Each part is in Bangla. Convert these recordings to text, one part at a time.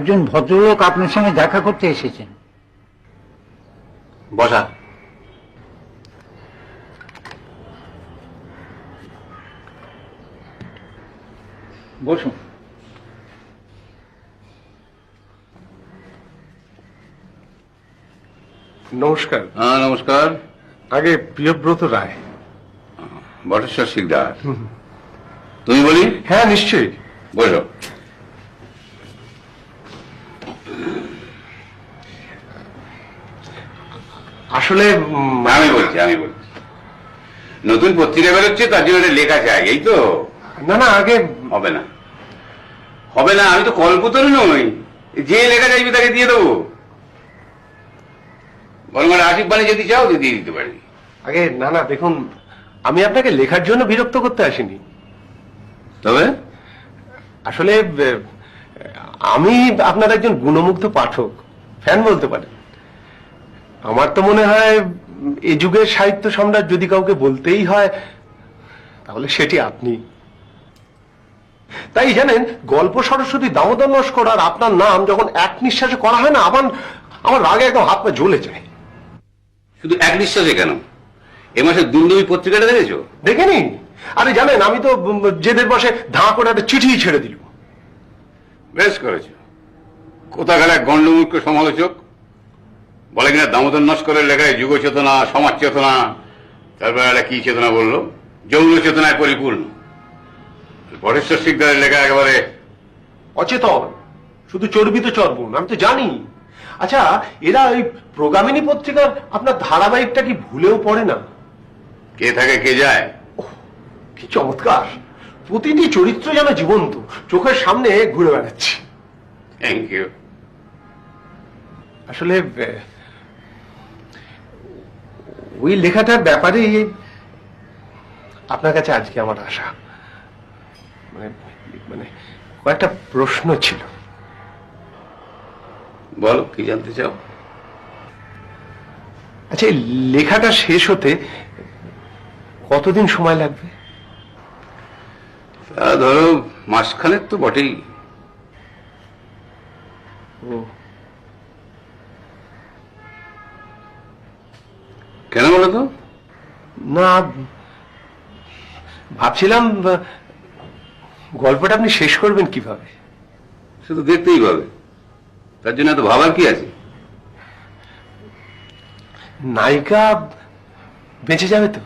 একজন ভদ্রলোক আপনার সঙ্গে দেখা করতে এসেছেন। বসা। বসুন। নমস্কার। হ্যাঁ নমস্কার। আগে প্রিয়ব্রত রায়। বটেশ্বর শিকদার। তুমি বলি? হ্যাঁ নিশ্চয়ই, বলো। আসলে আমি বলছি নতুন পত্রিকা বেরোচ্ছে, তার জন্য একটা লেখা চাই, এই তো? না না, আগে হবে না, হবে না, আমি তো কল্পতরু নই, যে লেখা চাইবে তাকে দিয়ে দেবো। বরং আসিফ বাণী যদি চাও তো দিয়ে দিতে পারি। আগে না না, দেখুন, আমি আপনাকে লেখার জন্য বিরক্ত করতে আসিনি। তবে আসলে আমি আপনার একজন গুণমুগ্ধ পাঠক, ফ্যান বলতে পারেন। আমার তো মনে হয় এই যুগের সাহিত্য সম্রাট যদি কাউকে বলতেই হয় তাহলে সেটি আপনি। তাই জানেন, গল্প সরস্বতী দামোদর নস্কর আর আপনার নাম যখন এক নিঃশ্বাসে করা হয় না, আমার রাগে একদম হাত পা জ্বলে যায়। শুধু এক নিঃশ্বাসে কেন? এ মাসে দুর্নবী পত্রিকাটা দেখেছো? দেখেনি? আরে জানেন, আমি তো জেদের বসে ধাঁ করে একটা চিঠি ছেড়ে দিল। বেশ করেছো। কোথাকার এক গণ্ডমূর্খ সমালোচক বলে কিনা দামোদর নস্করের লেখায় যুগ চেতনা, সমাজ চেতনা, তারপর একটা কি চেতনা বললো, যৌন চেতনায় পরিপূর্ণ। বটেশ্বর শিকদারের লেখা একেবারে অচেতন, শুধু চর্বিত চর্বণ। আমি তো জানি। আচ্ছা, এরা ওই প্রগামিনী পত্রিকার আপনার ধারাবাহিকটা কি ভুলেও পড়ে না? কে থাকে কে যায়। কি চমৎকার! প্রতিটি চরিত্র যেন জীবন্ত, চোখের সামনে ঘুরে বেড়াচ্ছে। Thank you. আসলে ওই লেখাটার ব্যাপারে আপনার কাছে আজকে আমার আশা। মানে মানে কয়েকটা প্রশ্ন ছিল। বলো, কি জানতে চাও? আচ্ছা, এই লেখাটা শেষ হতে কতদিন সময় লাগবে? ধরো মাসখানেক তো বটেই। কেন বলো তো? না, ভাবছিলাম গল্পটা আপনি শেষ করবেন কিভাবে। শুধু দেখতেই পাবে, তার জন্য এত ভাবার কি আছে? নায়িকা বেঁচে যাবে তো?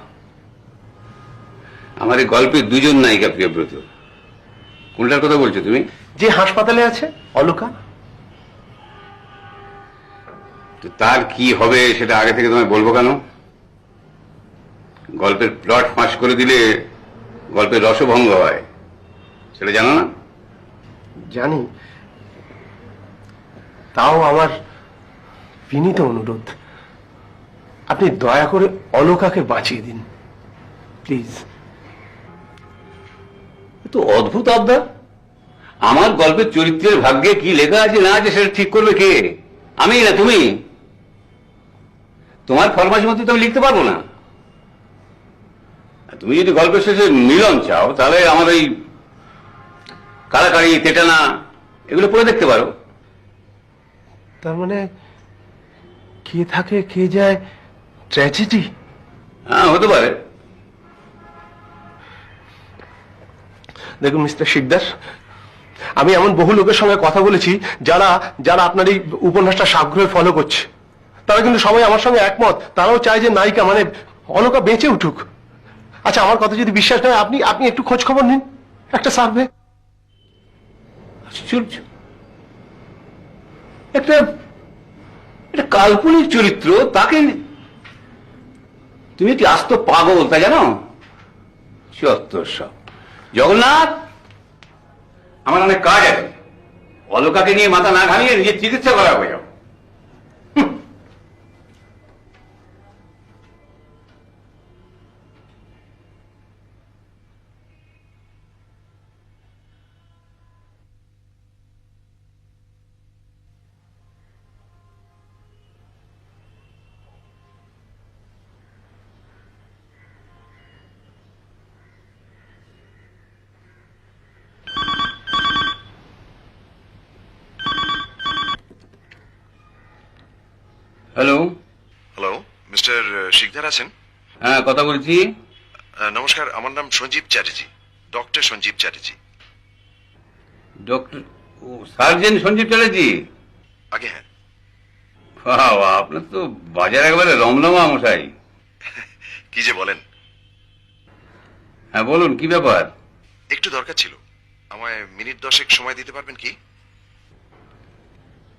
আমার এই গল্পে দুজন নায়িকা, প্রিয়ব্রত। কোনটার কথা বলছো তুমি? যে হাসপাতালে আছে, অলকা। তো তার কি হবে সেটা আগে থেকে তোমায় বলবো কেন? গল্পের প্লট ফাঁস করে দিলে গল্পের রসভঙ্গ হয়, সেটা জানো না? জানি। তাও আমার বিনীত অনুরোধ, আপনি দয়া করে অলকাকে বাঁচিয়ে দিন প্লিজ। তো অদ্ভুত আবদার। আমার গল্পের চরিত্রের ভাগ্যে কি লেখা আছে না আছে সেটা ঠিক করবে কে? আমি না তুমি? তোমার ফরমাস মতো তো আমি লিখতে পারবো না। তুমি যদি গল্পের শেষে মিলন চাও তাহলে আমার ওই কাড়াকাড়ি, তেটানা এগুলো পড়ে দেখতে পারো। তার মানে কে থাকে কে যায় ট্র্যাজেডি? হ্যাঁ, হতে পারে। দেখুন মিস্টার শিকদার, আমি এমন বহু লোকের সঙ্গে কথা বলেছি যারা যারা আপনার এই উপন্যাসটা সাগ্রহে ফলো করছে। তারা কিন্তু সবাই আমার সঙ্গে একমত। তারাও চায় যে নায়িকা মানে অলকা বেঁচে উঠুক। আচ্ছা, আমার কথা যদি বিশ্বাস নয়, আপনি আপনি একটু খোঁজ খবর নিন, একটা সার্ভে। আশ্চর্য, একটা একটা কাল্পনিক চরিত্র, তাকে তুমি কি আস্ত পাগল তা জানো? চত্বর সব। জগন্নাথ, আমার অনেক কাজ আছে। অলকাকে নিয়ে মাথা না ঘামিয়ে নিজের চিকিৎসা করা হয়ে যাও। হ্যালো। হ্যালো, মিস্টার শিকদার আছেন? হ্যাঁ, কথা বলছি। নমস্কার, আমার নাম Sanjib Chatterjee, doctor Sanjib Chatterjee. Doctor surgeon Sanjib Chatterjee. আগে হ্যাঁ। বাহ বাহ, আপনার তো বাজার একেবারে রমরমা মশাই। কি যে বলেন। হ্যাঁ বলুন, কি ব্যাপার? একটু দরকার ছিল, আমায় মিনিট 10 সময় দিতে পারবেন কি?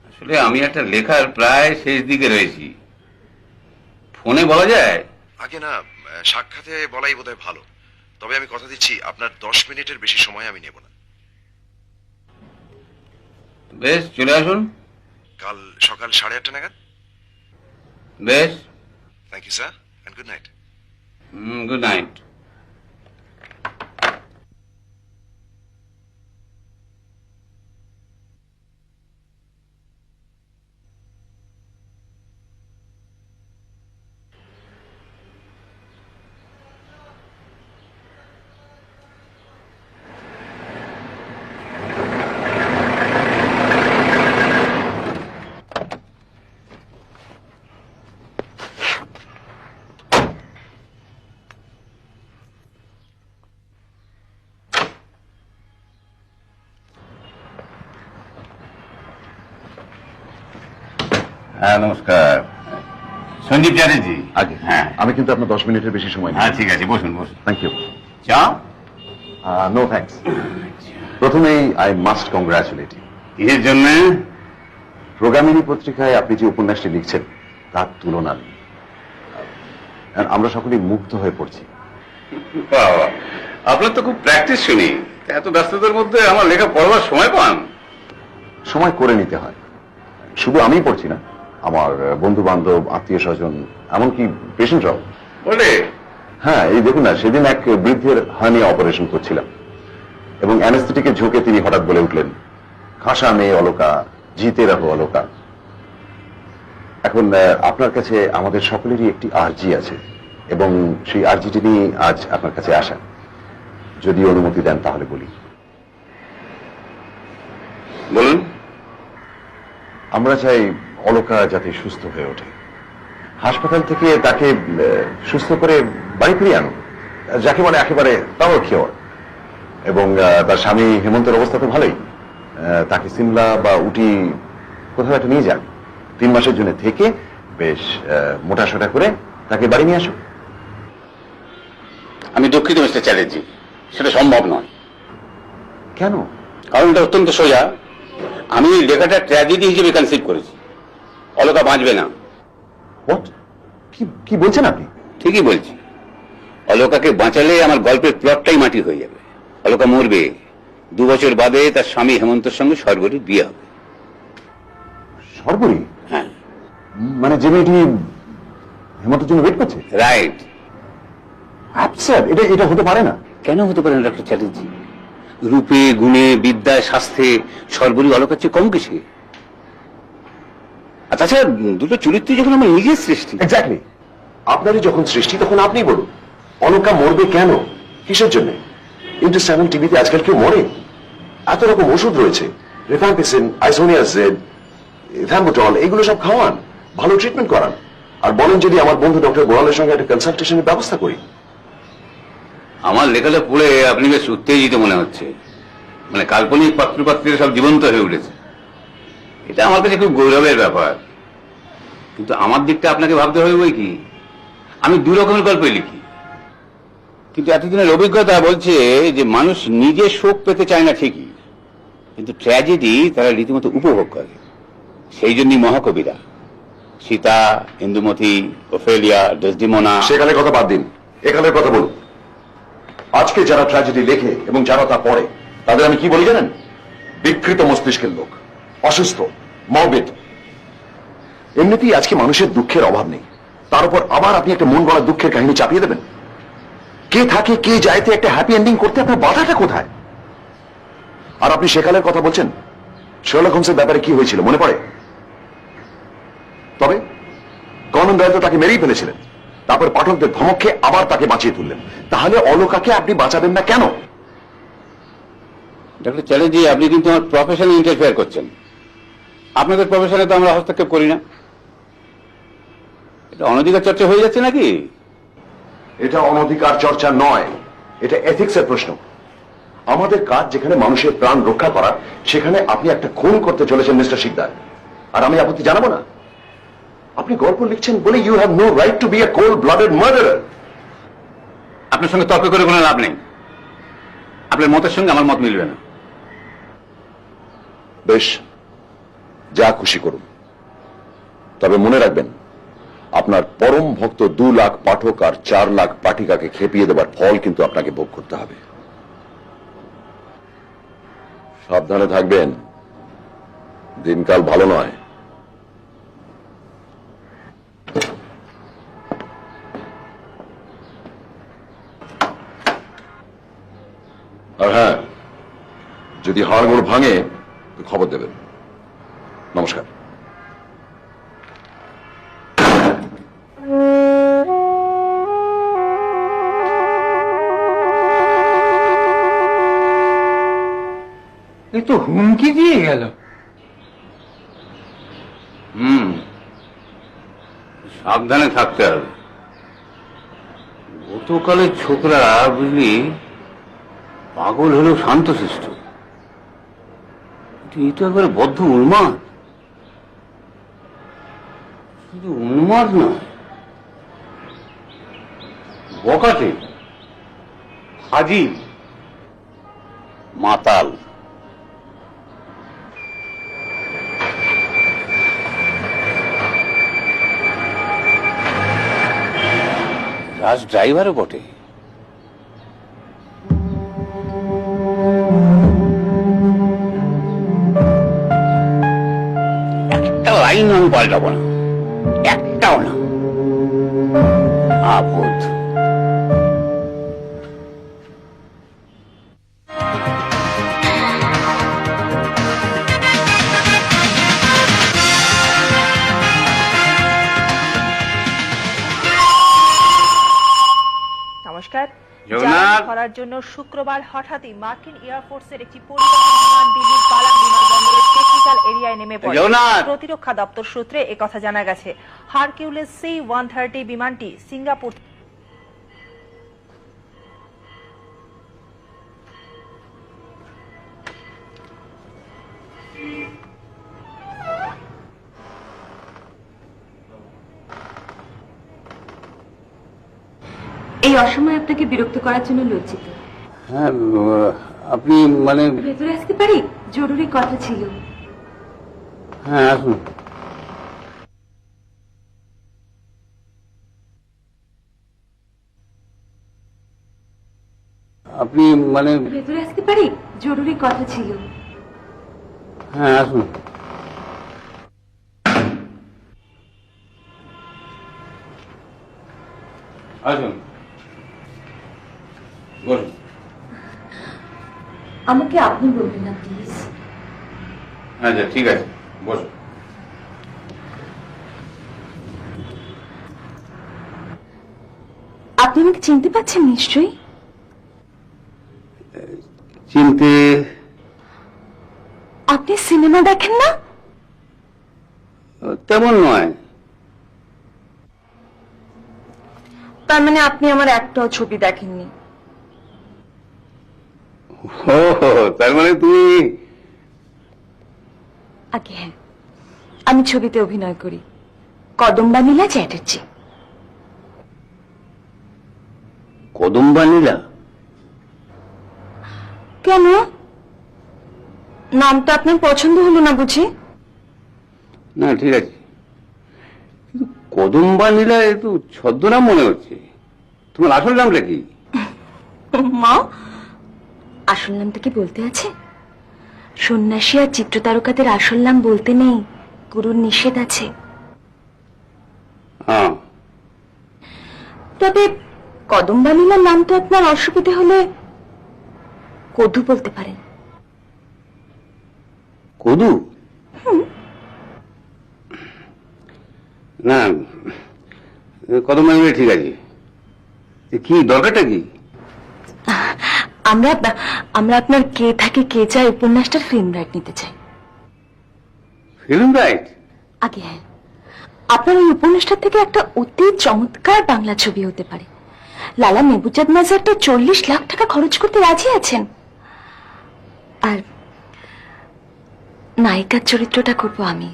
আসলে আমি একটা লেখার প্রায় শেষ দিকে রয়েছি, ফোনে বলা যায়? আগে না, সাক্ষাতে বলাই বোধহয় ভালো। তবে আমি কথা দিচ্ছি, আপনার 10 মিনিটের বেশি সময় আমি নেব না। বেশ, চলে আসুন। কাল সকাল 8:30 নাগাদ। বেশ। Thank you sir, and good night. Good night. হ্যাঁ, নমস্কার। সঞ্জীব চ্যাটার্জি। আগে হ্যাঁ আমি কিন্তু আপনার 10 মিনিটের বেশি সময় হ্যাঁ, ঠিক আছে, বসুন বসুন। Thank you. চা? No thanks. প্রথমেই আই মাস্ট কংগ্রাচুলেট ইউ। কিসের জন্য? প্রোগ্রামিনী পত্রিকায় আপনি যে উপন্যাসটি লিখছেন তার তুলনা নেই। আমরা সকলেই মুগ্ধ হয়ে পড়ছি। বাহ বাহ, আপনার তো খুব প্র্যাকটিস শুনি। এত ব্যস্ততার মধ্যে আমার লেখা পড়বার সময় পান? সময় করে নিতে হয়। শুধু আমিই পড়ছি না, আমার বন্ধু বান্ধব, আত্মীয় স্বজন, এমনকি পেশেন্টরাও। বলে? হ্যাঁ, এই দেখুন না, সেদিন এক বৃদ্ধের হার্নিয়া অপারেশন করছিলাম এবং অ্যানেস্থেটিকের ঝোঁকে তিনি হঠাৎ বলে উঠলেন, খাসা মেয়ে অলকা, জিতে রাখো অলকা। এখন আপনার কাছে আমাদের সকলেরই একটি আর্জি আছে এবং সেই আর্জিটি নিয়ে আজ আপনার কাছে আসা। যদি অনুমতি দেন তাহলে বলি। বলুন। আমরা চাই অলকা যাতে সুস্থ হয়ে ওঠে। হাসপাতাল থেকে তাকে সুস্থ করে বাড়ি ফিরিয়ে আনুন, যাকে বলে একেবারে তাও কিওর। এবং তার স্বামী হেমন্তের অবস্থা তো ভালোই। তাকে সিমলা বা উটি কোথাও একটা নিয়ে যান, 3 মাসের জন্য থেকে বেশ মোটাসোটা করে তাকে বাড়ি নিয়ে আসুন। আমি দুঃখিত মিস্টার চ্যাটার্জি, সেটা সম্ভব নয়। কেন? কারণটা অত্যন্ত সোজা। আমি লেখাটা ট্র্যাজেডি হিসেবে কনসিভ করেছি। অলকা বাঁচবে না। হোয়াট? কি বলছেন আপনি? ঠিকই বলছি। অলকাকে বাঁচালে আমার গল্পের প্লটটাই মাটি হয়ে যাবে। অলকা মরবে, 2 বছর বাদে তার স্বামী হেমন্তের সঙ্গে শর্বরীর বিয়ে হবে। সর্বরী? হ্যাঁ, মানে যে মেয়েটি হেমন্তের জন্য ওয়েট করছে? রাইট। অ্যাবসার্ড! এটা হতে পারে না। কেন হতে পারে না ডক্টর চ্যাটার্জি? রূপে, গুণে, বিদ্যায়, স্বাস্থ্যে শর্বরী অলকার চেয়ে কম কিছু। আর তাছাড়া দুটো চরিত্র যখন আমার নিজের সৃষ্টি। এক্স্যাক্টলি। আপনারই যখন সৃষ্টি তখন আপনি বলুন, অলকা মরবে কেন, কিসের জন্য? ইন্টারস্ট্যান্ডাল টিভিতে আজকাল কেউ মরে? এত রকম ওষুধ রয়েছে, রিফ্যাম্পিসিন, আইসোনিয়াজেড, থাম্বুটল, এগুলো সব খাওয়ান, ভালো ট্রিটমেন্ট করান। আর বলেন যদি আমার বন্ধু ডক্টর বোরালের সঙ্গে একটা কনসালটেশনের ব্যবস্থা করি। আমার লেখাটা পড়ে আপনি বেশ উত্তেজিত মনে হচ্ছে। মানে কাল্পনিক পাত্রপাত্রীরা সব জীবন্ত হয়ে উঠেছে। এটা আমার কাছে খুব গৌরবের ব্যাপার। কিন্তু আমার দিকটা আপনাকে ভাবতে হবে বই কি, আমি 2 রকমের গল্পই লিখি। কিন্তু এতদিনের অভিজ্ঞতা বলছে যে মানুষ নিজে শোক পেতে চায় না ঠিকই, কিন্তু ট্র্যাজেডি তারা রীতিমতো উপভোগ করে। সেই জন্যই মহাকবিরা সীতা, ইন্দুমতি, ওফেলিয়া, ডেসডিমোনা। সেকালের কথা বাদ দিন, একালের কথা বলুন। আজকে যারা ট্র্যাজেডি লেখে এবং যারা তা পড়ে, তাদের আমি কি বলি জানেন? বিকৃত মস্তিষ্কের লোক, অসুস্থ, মরবিড। এমনিতেই আজকে মানুষের দুঃখের অভাব নেই, তার উপর আবার আপনি একটা মন গড়া দুঃখের কাহিনী চাপিয়ে দেবেন। কে থাকে কে যায়তে একটা হ্যাপি এন্ডিং করতে আপনার বাধাটা কোথায়? আর আপনি সেকালের কথা বলছেন, শার্লক হোমসের ব্যাপারে কি হয়েছিল মনে পড়ে? তবে কনন ডয়েল তো তাকে মেরেই ফেলেছিলেন, তারপর পাঠকদের ধমক খেয়ে আবার তাকে বাঁচিয়ে তুললেন। তাহলে অলকাকে আপনি বাঁচাবেন না কেন? ডক্টর চ্যাটার্জি, আপনি কিন্তু আমার প্রফেশনে ইন্টারফেয়ার করছেন। আপনাদের প্রফেশনে তো আমরা হস্তক্ষেপ করি না। এটা অনধিকার চর্চা হয়ে যাচ্ছে নাকি? এটা অনধিকার চর্চা নয়, এটা এথিক্সের প্রশ্ন। আমাদের কাজ যেখানে মানুষের প্রাণ রক্ষা করা, সেখানে আপনি একটা খুন করতে চলেছেন মিস্টার শিকদার, আর আমি আপত্তি জানাবো না? আপনি গল্প লিখছেন বলে you have no right to be a cold blooded murderer. আপনার সঙ্গে তর্ক করে কোনো লাভ নেই। আপনার মতের সঙ্গে আমার মত মিলবে না। বেশ, যা খুশি করুন, তবে মনে রাখবেন আপনার পরম ভক্ত 2 লাখ পাঠক আর 4 লাখ পাঠিকাকে খেপিয়ে দেবার ফল কিন্তু আপনাকে ভোগ করতে হবে। সাবধানে থাকবেন, দিনকাল ভালো নয়। আর হ্যাঁ, যদি হাড়গোড় ভাঙে তো খবর দেবেন। নমস্কার। এ তো হুমকি দিয়ে গেল। সাবধানে থাকতে হবে। গতকালের ছোকরা বুঝলি পাগল হলেও শান্তশিষ্ট, এই তো একবারে বদ্ধ উন্মাদ। শুধু উন্মাদ নয়, বকাটে, হাজি, মাতাল। রাজ ড্রাইভারও বটে। একটা লাইন আমি পাল্টাবো না, একটাও না। আপদ। নমস্কার। জগন্নাথ। জ্বালানি ধরার জন্য শুক্রবার হঠাৎই মার্কিন এয়ারফোর্সের একটি পরিবহন বিমান দিল্লির পালাম বিমানবন্দরের টেকনিক্যাল এরিয়ায় নেমে পড়ে। জগন্নাথ। প্রতিরক্ষা দপ্তর সূত্রে একথা জানা গেছে। হারকিউলিস C-130 বিমানটি সিঙ্গাপুর এই অসময়ে আপনাকে বিরক্ত করার জন্য লজ্জিত। হ্যাঁ, আপনি মানে ভেতরে আসতে পারি? জরুরি কথা ছিল। হ্যাঁ, আসুন। আপনি মানে ভেতরে আসতে পারি? জরুরি কথা ছিল। হ্যাঁ, আসুন। আসুন, বসুন। আমাকে আপনি বলবেন না প্লিজ। আচ্ছা, ঠিক আছে, বসুন। আপনি আমাকে চিনতে পারছেন নিশ্চয়ই? চিনতে আপনি সিনেমা দেখেন না? তেমন নয়। তার মানে আপনি আমার একটাও ছবি দেখেননি? ও, তার মানে তুমি আগে হ্যাঁ, আমি ছবিতে অভিনয় করি, কদম্বা নীলা চ্যাটার্জি। কদম্বা নীলা? কেন, নামটা আপনার পছন্দ হলো না বুঝি? না, ঠিক আছে, কিন্তু কদম্বা নীলা একটু ছদ্মনাম মনে হচ্ছে। তোমার আসল নামটা কি? মা, আসল নামটা কি বলতে আছে? সন্ন্যাসী আর চিত্রতারকাদের আসল নাম বলতে নেই, গুরুর নিষেধ আছে। হ্যাঁ, তবে কদম্বা নীলার নাম তো আপনার অসুবিধে হলে কদু বলতে পারেন। কদু? না, কদম্বা নীলা ঠিক আছে। কি দরকারটা কি? আমরা আমরা আপনার কে থাকে কে চায় উপন্যাসটার ফিল্ম রাইট নিতে চাই। Film right? আগে হ্যাঁ, আপনার ওই উপন্যাসটার থেকে একটা অতি চমৎকার বাংলা ছবি হতে পারে। লালা মেহবুজাদ মাজার তো 40 লাখ টাকা খরচ করতে রাজি আছেন। আর নায়িকার চরিত্রটা করবো আমি।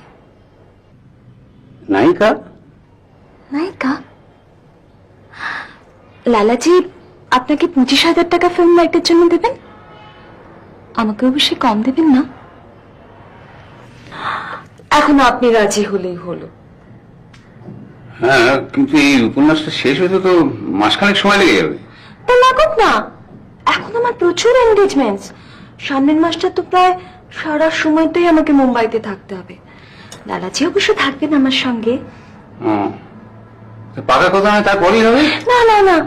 নায়িকা? নায়িকা? লালাজি আপনাকে 25,000 টাকা ফিল্ম নায়িকার জন্য দেবেন, আমাকে অবশ্যই কম দেবেন না। এখন আপনি রাজি হলেই হলো। হ্যাঁ, কিন্তু এই উপন্যাসটা শেষ হতে তো মাসখানেক সময় লেগে যাবে। তা লাগুক না, এখন আমার প্রচুর এনগেজমেন্টস। সামনের মাসটা তো প্রায় সারা সময়টাই আমাকে মুম্বাইতে থাকতে হবে। লালাজি অবশ্য থাকবেন আমার সঙ্গে। পাকা কথা নয়, তারপরেই হবে। না না না,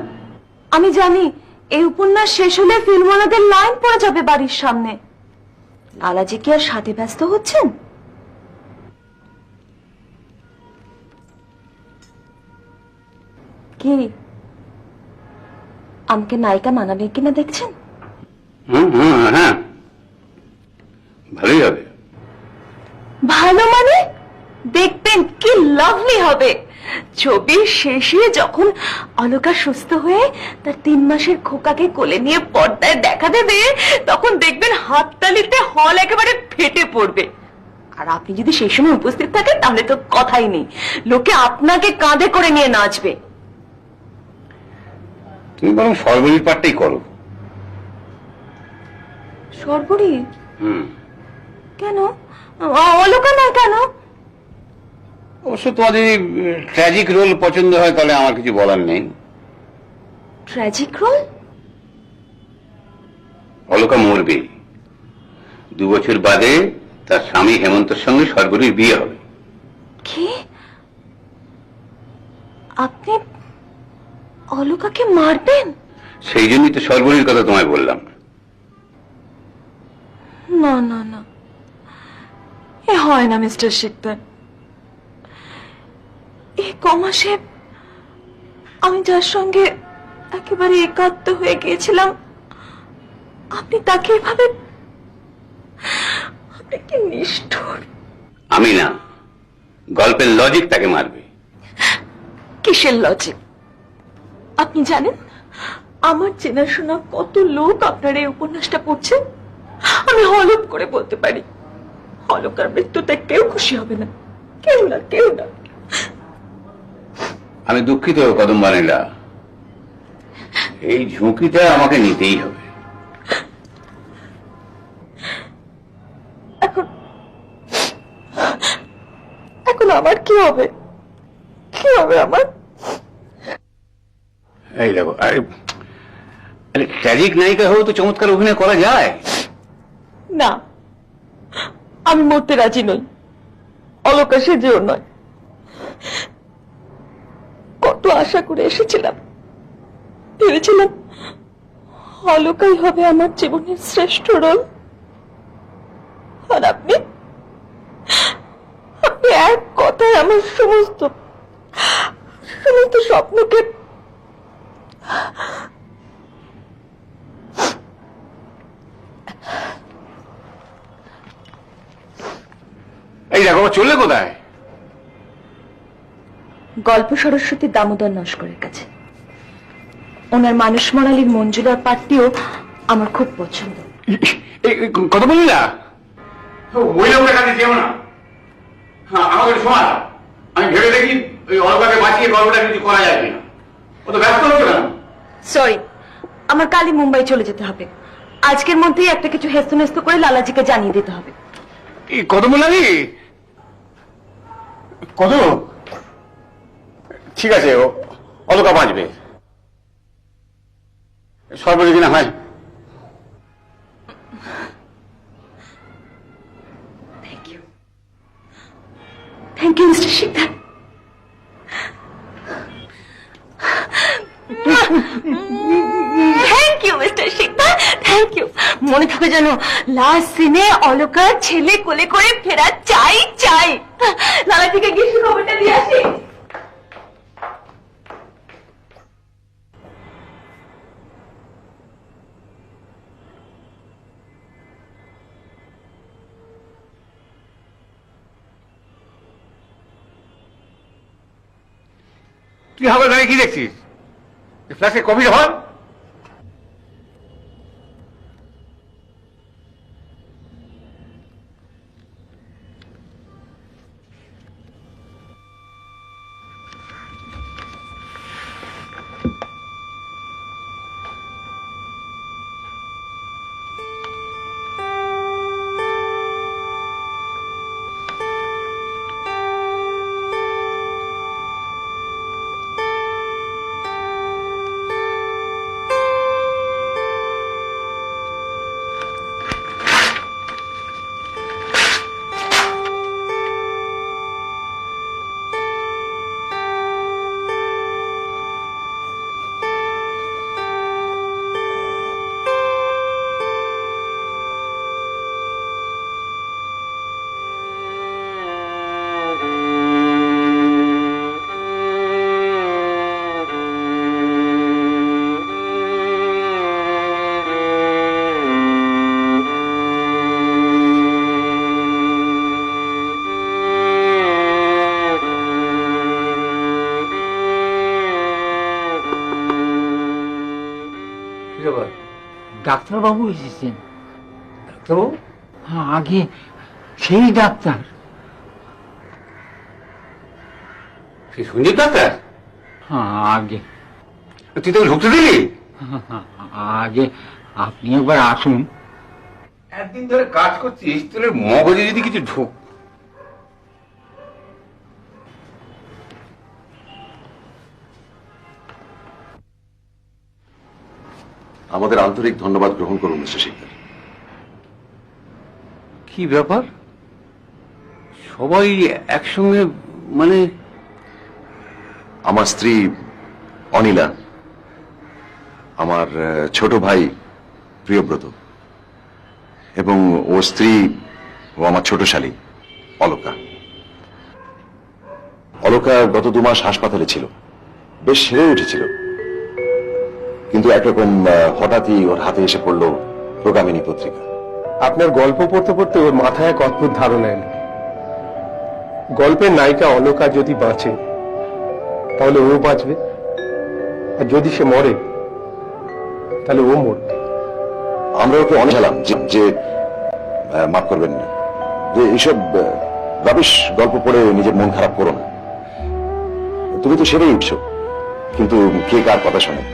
আমি জানি এই উপন্যাস শেষ হলে ফিল্মওয়ালাদের লাইন পড়ে যাবে বাড়ির সামনে। লালাজি কি আর সাথে ব্যস্ত হচ্ছেন? কি আমাকে নায়িকা মানাবে কিনা দেখছেন? হ্যাঁ, ভালোই হবে। ভালো মানে দেখবেন কি লাভলি হবে। ছবির শেষে যখন অলকা সুস্থ হয়ে তার 3 মাসের খোকাকে কোলে নিয়ে পর্দায় দেখা দেবে, তখন দেখবেন হাততালিতে হল একেবারে ফেটে পড়বে। আর আপনি যদি সেই সময় উপস্থিত থাকেন তাহলে তো কথাই নেই, লোকে আপনাকে কাঁধে করে নিয়ে নাচবে। তুমি বরং সর্বরীর পাঠটাই করো। সর্বরী? কেন? অলকা না কেন? অবশ্য তোমার যদি ট্র্যাজিক রোল পছন্দ হয় তাহলে আমার কিছু বলার নেই। Tragic role? অলকা মরবে, 2 বছর বাদে তার স্বামী হেমন্তর সঙ্গে সর্বরীর বিয়ে হবে। কি? আপনি অলকাকে মারবেন? সেই জন্যই তো সর্বরীর কথা তোমায় বললাম। না না না, এ হয় না মিস্টার শিকদার। এই কমাসে আমি যার সঙ্গে একেবারে একাত্ম হয়ে গিয়েছিলাম, আপনি তাকে এভাবে, আপনি কি নিষ্ঠুর। আমি না, গল্পের লজিক তাকে মারবে। কিসের লজিক? আপনি জানেন আমার চেনাশোনা কত লোক আপনার এই উপন্যাসটা পড়ছে? আমি হলপ করে বলতে পারি অলকার মৃত্যুতে কেউ খুশি হবে না, কেউ না, কেউ না। আমি দুঃখিত কদম্বানীলা, এই ঝুঁকিটা আমাকে নিতেই হবে। এখন আমার কি হবে? কি হবে আমার? এই দেখো, আরে ট্র্যাজিক নায়িকা হয়েও তো চমৎকার অভিনয় করা যায়। না, আমি মরতে রাজি নই। অলকা সেজেও নয়। কত আশা করে এসেছিলাম, ভেবেছিলাম অলকাই হবে আমার জীবনের শ্রেষ্ঠ রোল। আর আপনি আপনি এক কথায় আমার সমস্ত স্বপ্নকে এই দেখো, চললে কোথায়? গল্প সরস্বতী দামোদর নস্করের কাছে। ওনার মানুষ মনালির মঞ্জুলার পাঠটিও আমার খুব পছন্দ। কথা বললি না, ওই লোকের কাছে যেও না। আমাদের সময় আমি ভেবে দেখি ওই অলকাকে বাঁচিয়ে গল্পটা কিছু করা যায় কিনা। ও তো ব্যস্ত হচ্ছে না। সরি, আমার কালই মুম্বাই চলে যেতে হবে। আজকের মধ্যেই একটা কিছু হেস্তনেস্ত করে লালাজিকে জানিয়ে দিতে হবে। কত বললি? কত? ঠিক আছে, অলকা বাঁচবে, সর্বদিন হয়। Thank you mister Sikdar. Thank you mister Sikdar, thank you. মনে থাকে যেন লাস্ট সিনে অলকার ছেলে কোলে করে ফেরা চাই চাই। লালাজিকে গিয়ে খবরটা দিয়ে আসি। তুই হবে দাঁড়িয়ে কি দেখছিস? ফ্ল্যাশে কফি হল। ডাক্তারবাবু এসেছেন। ডাক্তারবাবু? হ্যাঁ, আগে সেই ডাক্তার। সে সঞ্জীব ডাক্তার? হ্যাঁ, আগে তুই তো ঢুকতে দিলি? আগে আপনি একবার আসুন। একদিন ধরে কাজ করছিস, তোর মগজে যদি কিছু ঢুক। আমাদের আন্তরিক ধন্যবাদ গ্রহণ করুন মিস্টার শিকদার। কি ব্যাপার, সবাই একসঙ্গে? মানে আমার স্ত্রী অনিলা, আমার ছোট ভাই প্রিয়ব্রত এবং ওর স্ত্রী ও আমার ছোট শালী অলকা। অলকা গত 2 মাস হাসপাতালে ছিল, বেশ সেরে উঠেছিল, কিন্তু একরকম হঠাৎই ওর হাতে এসে পড়ল প্রগামিনী পত্রিকা। আপনার গল্প পড়তে পড়তে ওর মাথায় এক অদ্ভুত ধারণা এলো। গল্পের নায়িকা অলকা যদি বাঁচে তাহলে ও বাঁচবে, আর যদি সে মরে তাহলে ও মরবে। আমরা ওকে অনেক জানালাম যে মাফ করবেন না, যে এইসব রাবিশ গল্প পড়ে নিজের মন খারাপ করো না। তুমি তো সেরেই উঠছো, কিন্তু কে কার কথা শোনে?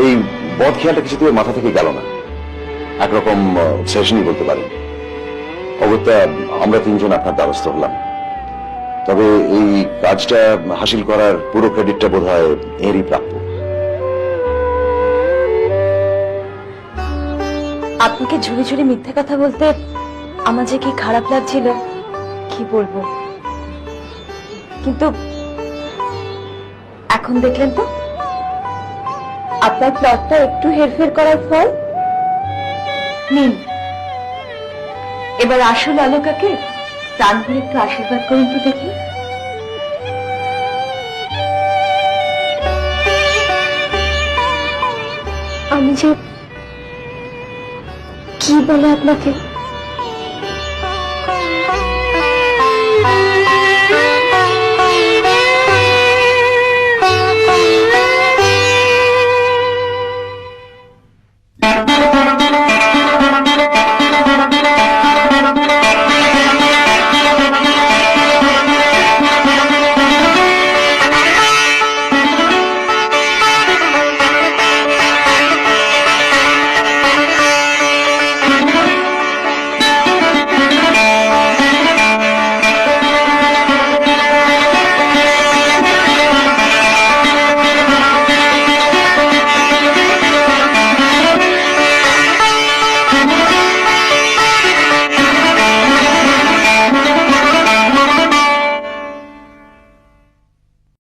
এই বদ খেয়ালটা কিছুতেই মাথা থেকে গেল না, একরকম সেশনই বলতে পারেন। অগত্যা আমরা 3 জন আপনার দ্বারস্থ হলাম, তবে এই কাজটা হাসিল করার পুরো ক্রেডিটটা বোধহয় এরই প্রাপ্য। আপনাকে ঝুড়ি ঝুড়ি মিথ্যে কথা বলতে আমার যে কি খারাপ লাগছিল কি বলবো, কিন্তু এখন দেখলেন তো আপনার প্লটটা একটু হেরফের করার ফল। নিন, এবার আসল আলোকাকে প্রাণ ভরে একটু আশীর্বাদ করুন তো দেখি। আমি যে কি বলে আপনাকে